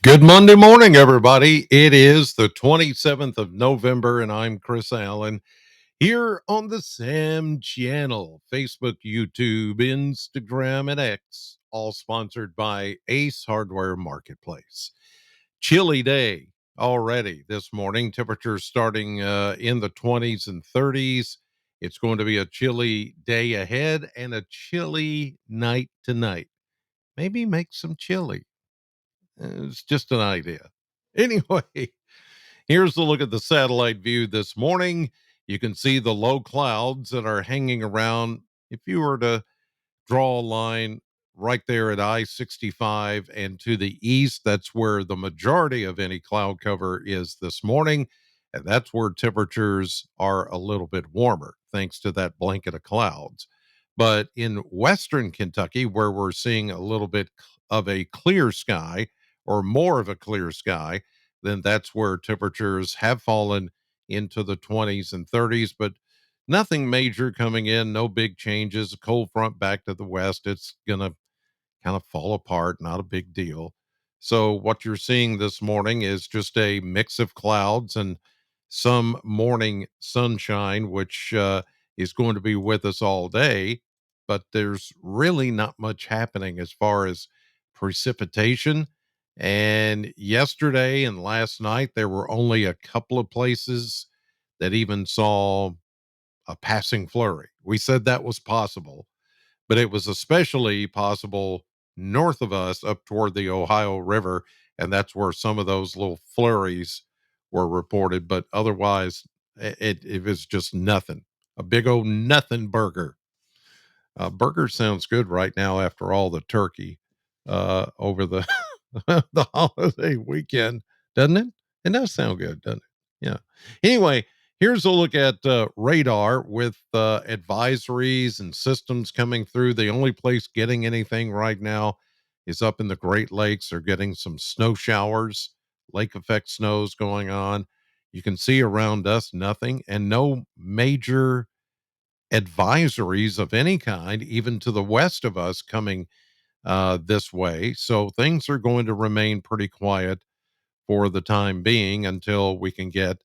Good Monday morning, everybody. It is the 27th of November, and I'm Chris Allen here on the Sam channel, Facebook, YouTube, Instagram, and X, all sponsored by Ace Hardware Marketplace. Chilly day already this morning. Temperatures starting in the 20s and 30s. It's going to be a chilly day ahead and a chilly night tonight. Maybe make some chili. It's just an idea. Anyway, here's a look at the satellite view this morning. You can see the low clouds that are hanging around. If you were to draw a line right there at I 65 and to the east, that's where the majority of any cloud cover is this morning. And that's where temperatures are a little bit warmer, thanks to that blanket of clouds. But in western Kentucky, where we're seeing a little bit of a clear sky or more of a clear sky, then that's where temperatures have fallen into the 20s and 30s. But nothing major coming in, no big changes. A cold front back to the west. It's going to kind of fall apart, not a big deal. So, what you're seeing this morning is just a mix of clouds and some morning sunshine, which is going to be with us all day. But there's really not much happening as far as precipitation. And yesterday and last night, there were only a couple of places that even saw a passing flurry. We said that was possible, but it was especially possible north of us up toward the Ohio River. And that's where some of those little flurries were reported. But otherwise, it was just nothing. A big old nothing burger. Burger sounds good right now after all the turkey over the the holiday weekend, doesn't it? It does sound good, doesn't it? Yeah. Anyway, here's a look at radar with advisories and systems coming through. The only place getting anything right now is up in the Great Lakes. They're getting some snow showers, lake effect snows going on. You can see around us nothing and no major advisories of any kind, even to the west of us, coming this way. So things are going to remain pretty quiet for the time being until we can get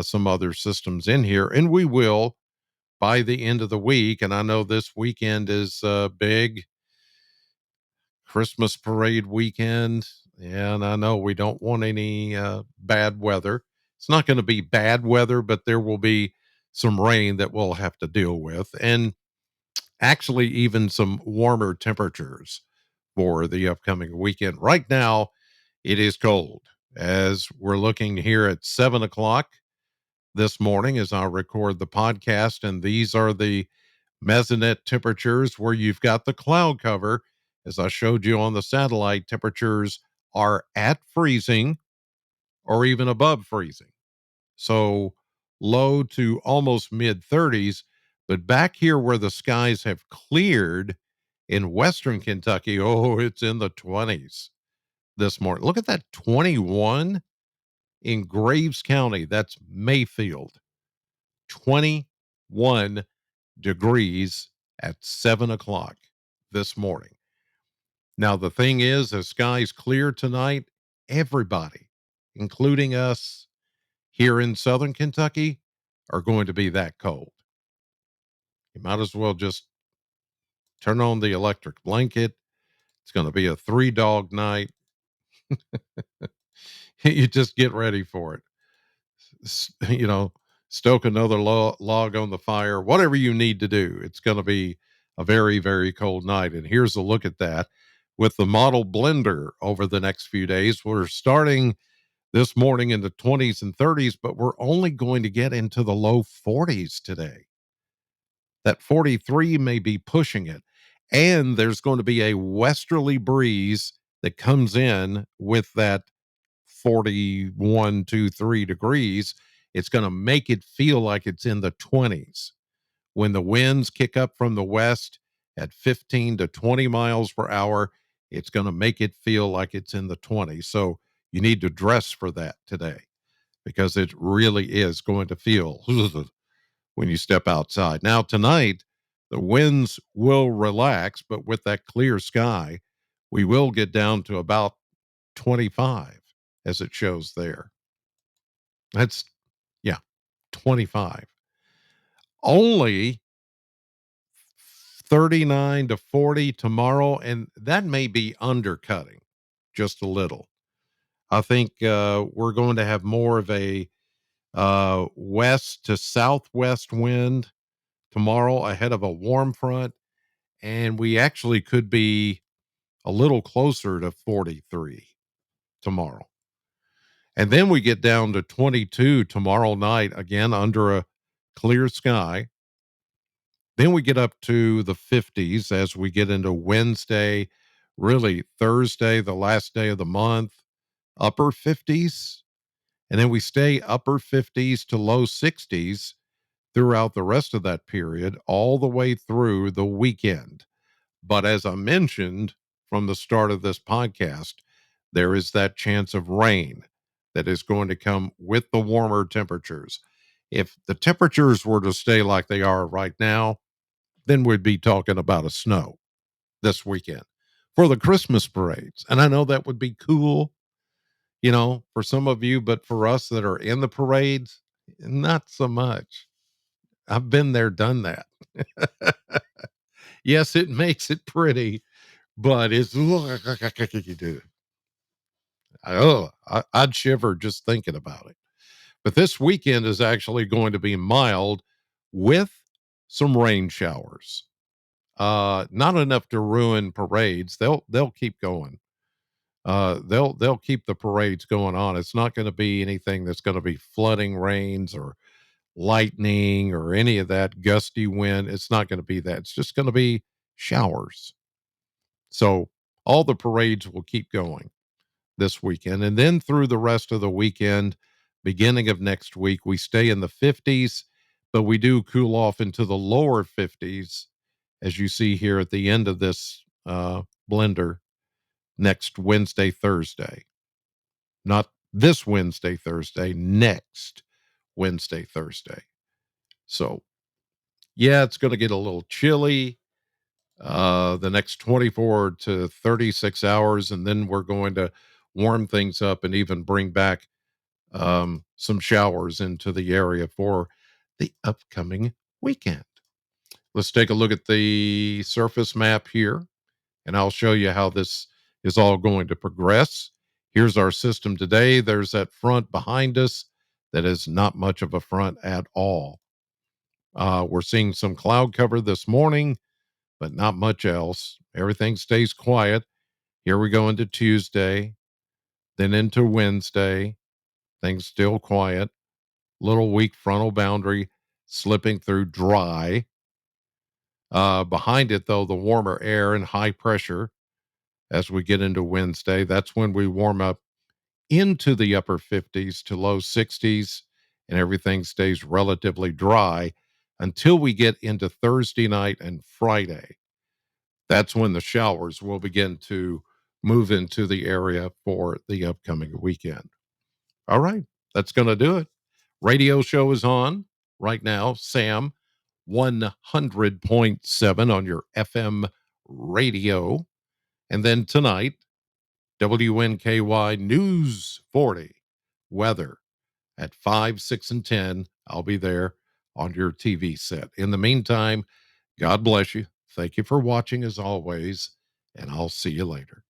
some other systems in here. And we will by the end of the week. And I know this weekend is big Christmas parade weekend. And I know we don't want any bad weather. It's not going to be bad weather, but there will be some rain that we'll have to deal with. And actually even some warmer temperatures for the upcoming weekend. Right now, it is cold as we're looking here at 7 o'clock this morning as I record the podcast. And these are the mesonet temperatures where you've got the cloud cover. As I showed you on the satellite, temperatures are at freezing or even above freezing. So low to almost mid 30s. But back here where the skies have cleared in western Kentucky, oh, it's in the 20s this morning. Look at that 21 in Graves County. That's Mayfield. 21 degrees at 7 o'clock this morning. Now, the thing is, as skies clear tonight, everybody, including us, here in Southern Kentucky are going to be that cold. You might as well just turn on the electric blanket. It's going to be a three dog night. You just get ready for it. You know, stoke another log on the fire, whatever you need to do. It's going to be a very, very cold night. And here's a look at that with the model blender over the next few days. We're starting this morning in the 20s and 30s, but we're only going to get into the low 40s today. That 43 may be pushing it. And there's going to be a westerly breeze that comes in with that 41, 2, 3 degrees. It's going to make it feel like it's in the 20s. When the winds kick up from the west at 15 to 20 miles per hour, it's going to make it feel like it's in the 20s. So you need to dress for that today because it really is going to feel when you step outside. Now, tonight, the winds will relax, but with that clear sky, we will get down to about 25 as it shows there. That's, yeah, 25. Only 39 to 40 tomorrow. And that may be undercutting just a little. I think we're going to have more of a west to southwest wind tomorrow ahead of a warm front. And we actually could be a little closer to 43 tomorrow. And then we get down to 22 tomorrow night, again under a clear sky. Then we get up to the 50s as we get into Wednesday, really Thursday, the last day of the month, upper 50s. And then we stay upper 50s to low 60s throughout the rest of that period, all the way through the weekend. But as I mentioned from the start of this podcast, there is that chance of rain that is going to come with the warmer temperatures. If the temperatures were to stay like they are right now, then we'd be talking about a snow this weekend for the Christmas parades. And I know that would be cool, for some of you, but for us that are in the parades, not so much. I've been there, done that. Yes, it makes it pretty, but it's I'd shiver just thinking about it. But this weekend is actually going to be mild with some rain showers. Not enough to ruin parades. They'll keep going. They'll keep the parades going on. It's not going to be anything that's going to be flooding rains or lightning or any of that gusty wind. It's not going to be that. It's just going to be showers. So all the parades will keep going this weekend. And then through the rest of the weekend, beginning of next week, we stay in the 50s, but we do cool off into the lower 50s, as you see here at the end of this blender next Wednesday, Thursday. Not this Wednesday, Thursday, next Wednesday, Thursday. So, yeah, it's going to get a little chilly the next 24 to 36 hours, and then we're going to warm things up and even bring back some showers into the area for the upcoming weekend. Let's take a look at the surface map here, and I'll show you how this is all going to progress. Here's our system today. There's that front behind us that is not much of a front at all. We're seeing some cloud cover this morning, but not much else. Everything stays quiet. Here we go into Tuesday, then into Wednesday. Things still quiet. Little weak frontal boundary slipping through dry. Behind it, though, the warmer air and high pressure as we get into Wednesday. That's when we warm up into the upper 50s to low 60s, and everything stays relatively dry until we get into Thursday night and Friday. That's when the showers will begin to move into the area for the upcoming weekend. All right, that's going to do it. Radio show is on right now, Sam 100.7 on your FM radio. And then tonight, WNKY News 40 weather at 5, 6, and 10. I'll be there on your TV set. In the meantime, God bless you. Thank you for watching as always, and I'll see you later.